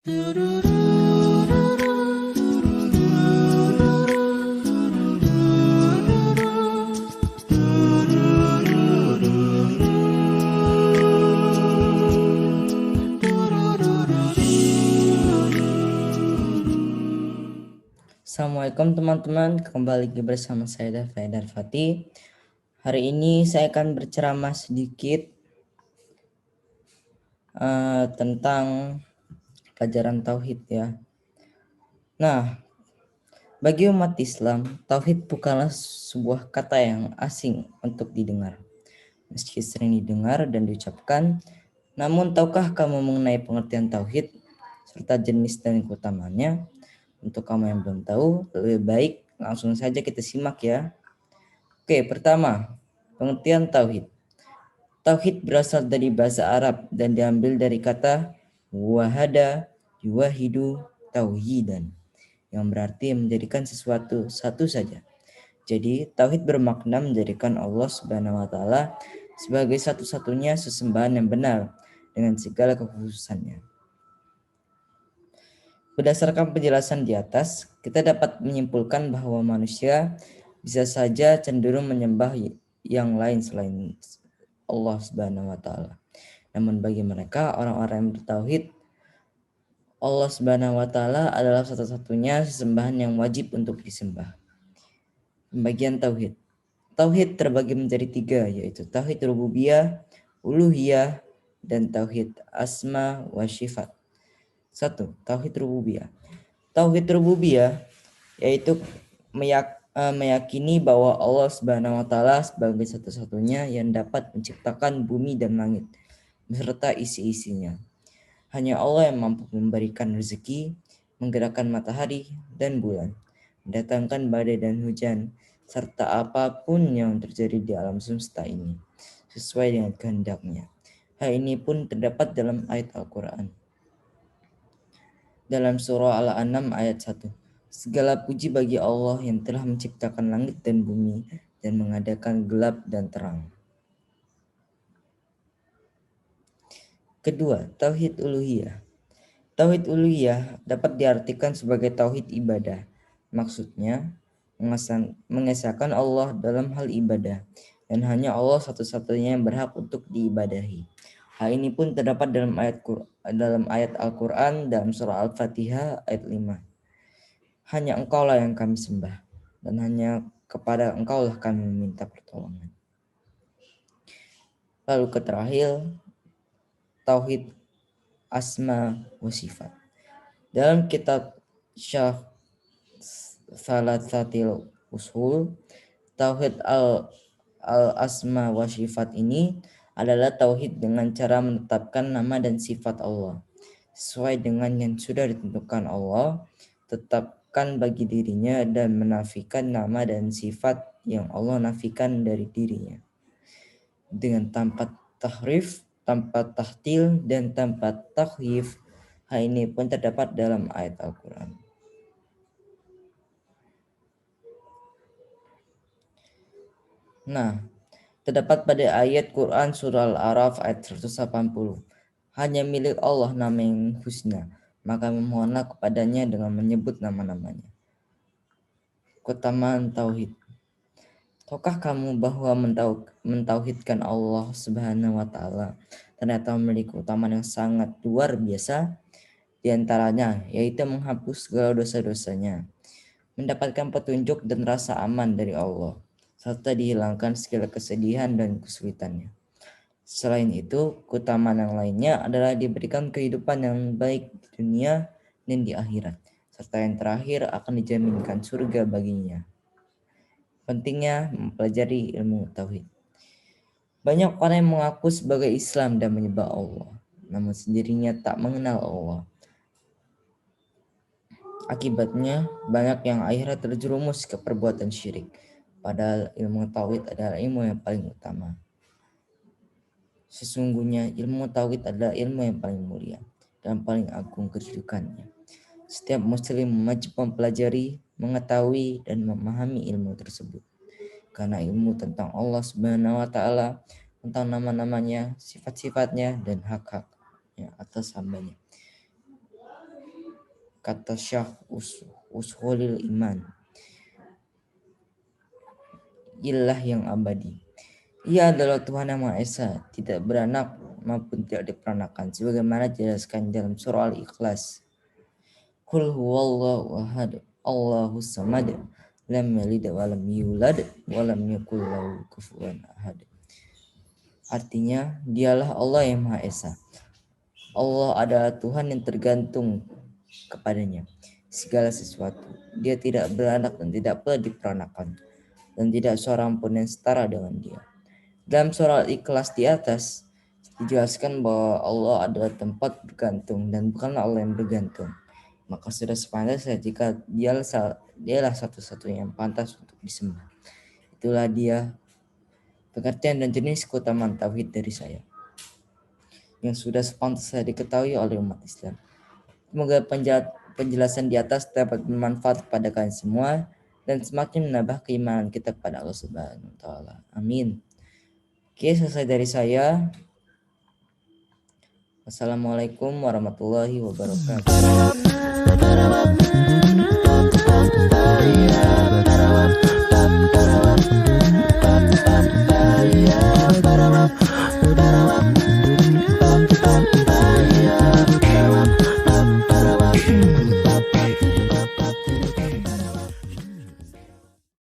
Assalamualaikum teman-teman, kembali lagi bersama saya Dafa Fatih. Hari ini saya akan berceramah sedikit tentang pelajaran tauhid ya. Nah, bagi umat Islam, tauhid bukanlah sebuah kata yang asing untuk didengar. Meski sering didengar dan diucapkan, namun tahukah kamu mengenai pengertian tauhid serta jenis dan keutamaannya? Untuk kamu yang belum tahu, lebih baik langsung saja kita simak ya. Oke, pertama, pengertian tauhid. Tauhid berasal dari bahasa Arab dan diambil dari kata wahada, yuwahidu, tauhidan, yang berarti menjadikan sesuatu satu saja. Jadi, tauhid bermakna menjadikan Allah Subhanahu wa taala sebagai satu-satunya sesembahan yang benar dengan segala kekhususannya. Berdasarkan penjelasan di atas, kita dapat menyimpulkan bahwa manusia bisa saja cenderung menyembah yang lain selain Allah Subhanahu wa taala. Namun bagi mereka orang-orang yang bertauhid, Allah Subhanahu wa taala adalah satu-satunya sesembahan yang wajib untuk disembah. Pembagian tauhid. Tauhid terbagi menjadi tiga, yaitu tauhid rububiyah, uluhiyah, dan tauhid asma wa sifat. 1. Tauhid rububiyah. Tauhid rububiyah yaitu meyakini bahwa Allah Subhanahu wa taala sebagai satu-satunya yang dapat menciptakan bumi dan langit beserta isi-isinya. Hanya Allah yang mampu memberikan rezeki, menggerakkan matahari dan bulan, mendatangkan badai dan hujan, serta apapun yang terjadi di alam semesta ini sesuai dengan kehendaknya. Hal ini pun terdapat dalam ayat Al-Quran. Dalam surah Al-An'am ayat 1. Segala puji bagi Allah yang telah menciptakan langit dan bumi dan mengadakan gelap dan terang. Kedua, tauhid uluhiyah. Tauhid uluhiyah dapat diartikan sebagai tauhid ibadah. Maksudnya, mengesahkan Allah dalam hal ibadah dan hanya Allah satu-satunya yang berhak untuk diibadahi. Hal ini pun terdapat dalam ayat Al-Quran dalam surah Al-Fatihah ayat 5. Hanya Engkaulah yang kami sembah dan hanya kepada Engkaulah kami meminta pertolongan. Lalu terakhir, tauhid asma wa sifat. Dalam kitab Syarh Salatsatil Usul, tauhid al-asma wa sifat ini adalah tauhid dengan cara menetapkan nama dan sifat Allah sesuai dengan yang sudah ditentukan Allah, tetapkan bagi dirinya dan menafikan nama dan sifat yang Allah nafikan dari dirinya dengan tanpa tahrif, tanpa tahtil, dan tanpa takhif. Hal ini pun terdapat dalam ayat Al-Quran. Nah, terdapat pada ayat Quran surah Al-A'raf ayat 180. Hanya milik Allah nama yang husna, maka memohonlah kepadanya dengan menyebut nama-namanya. Keutamaan tauhid. Tahukah kamu bahwa mentauhidkan Allah Subhanahu wa taala ternyata memiliki keutamaan yang sangat luar biasa? Di antaranya yaitu menghapus segala dosa-dosanya, mendapatkan petunjuk dan rasa aman dari Allah, serta dihilangkan segala kesedihan dan kesulitannya. Selain itu, keutamaan yang lainnya adalah diberikan kehidupan yang baik di dunia dan di akhirat, serta yang terakhir akan dijaminkan surga baginya. Pentingnya mempelajari ilmu tauhid. Banyak orang yang mengaku sebagai Islam dan menyembah Allah, namun sendirinya tak mengenal Allah. Akibatnya, banyak yang akhirnya terjerumus ke perbuatan syirik, padahal ilmu tauhid adalah ilmu yang paling utama. Sesungguhnya ilmu tauhid adalah ilmu yang paling mulia dan paling agung kedudukannya. Setiap muslim wajib mempelajari, mengetahui, dan memahami ilmu tersebut. Karena ilmu tentang Allah Subhanahu wa taala, tentang nama-namanya, sifat-sifatnya, dan hak-haknya atas hambanya. kata Syekh Ushulil Iman, ilah yang abadi. Ia adalah Tuhan yang Maha Esa, tidak beranak maupun tidak diperanakan, sebagaimana dijelaskan dalam surah Al-Ikhlas. Qul huwallahu ahad, Allahus samad, lam yalid wa lam yulad wa lam yakul lahu kufuwan ahad. Artinya, dialah Allah yang Maha Esa. Allah adalah Tuhan yang tergantung kepadanya segala sesuatu. Dia tidak beranak dan tidak pula diperanakan, dan tidak seorang pun yang setara dengan dia. Dalam surah Al-Ikhlas di atas dijelaskan bahwa Allah adalah tempat bergantung dan bukanlah Allah yang bergantung. Maka sudah sepantasnya jika dialah satu-satunya yang pantas untuk disembah. Itulah dia pengertian dan jenis keutamaan tauhid dari saya, yang sudah sepantasnya diketahui oleh umat Islam. Semoga penjelasan di atas dapat bermanfaat kepada kalian semua dan semakin menambah keimanan kita kepada Allah Subhanahu wa taala. Amin. Oke, selesai dari saya. Wassalamualaikum warahmatullahi wabarakatuh.